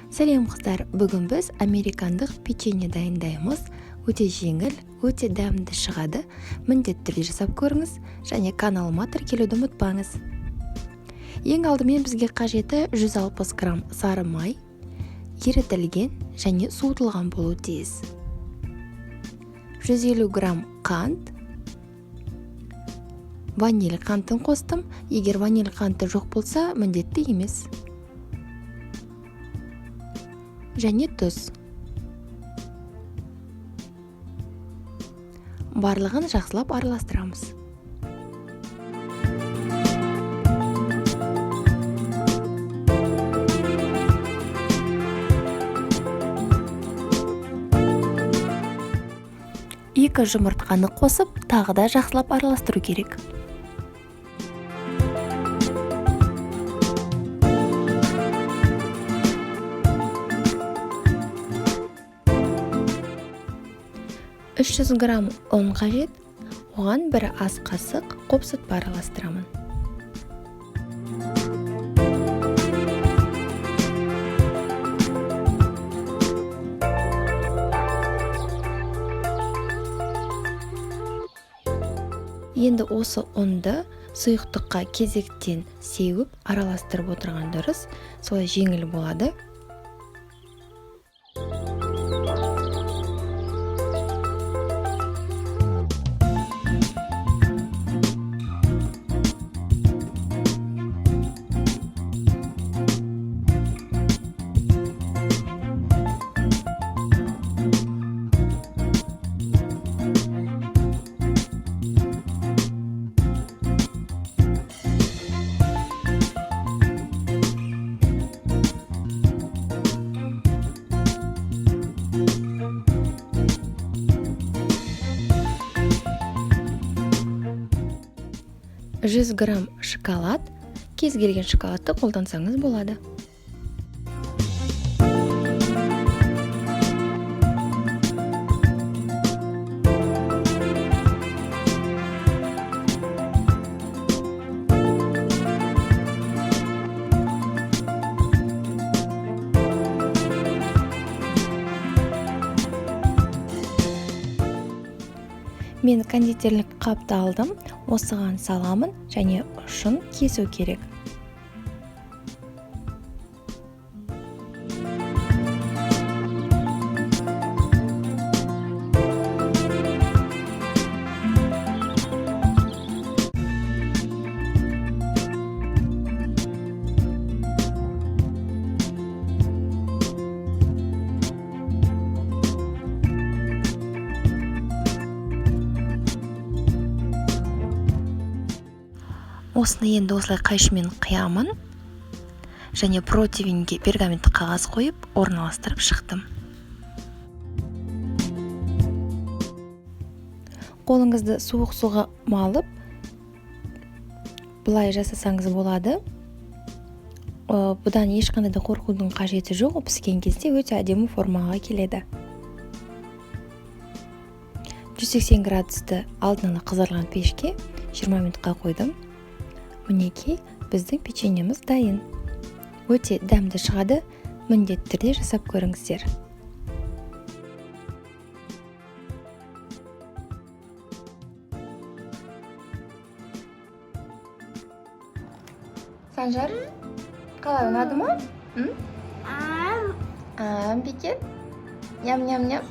Сәлем қыздар, бүгін біз американдық печенье дайындаймыз. Өте жеңіл, өте дәмді шығады. Міндетті түрде жасап көріңіз және каналыма тіркелуді ұмытпаңыз. Ең алдымен бізге қажеті 160 грамм сары май, ерітілген және суытылған болуы тиіс. 150 грамм қант, ваниль қантын қостым. Егер ваниль қанты жоқ болса, міндетті емес. Және тұз. Барлығын жақсылап араластырамыз. Екі жұмыртқаны қосып, тағы да жақсылап араластыру керек. «300 грамм ұн қажет, оған бір ас қасық қопсытпа араластырамын. Енді осы ұнды сұйықтыққа кезектен сеуіп араластырып отырған дұрыс, солай жеңіл болады. «100 грамм шоколад, кез келген шоколадты қолдансаңыз болады. Мен кондитерлік қапты алдым, осыған саламын және ұшын кесу керек. Осыны енді осылай қайшымен қиямын және противеньге пергаментті қағаз қойып орналастырып шықтым. Қолыңызды суық суға малып, бұлай жасасаңыз болады. Бұдан ешқандай да қорқудың қажеті жоқ, піскен кезде өте әдемі формаға келеді. 180 градусты алдын ала қызарған пешке 20 минутқа қойдым. Мінекей, біздің печеньеміз дайын. Өте дәмді шығады, міндетті түрде жасап көріңіздер. Санжар, қалай ұнады ма? Бекен? Ням-ням-ням.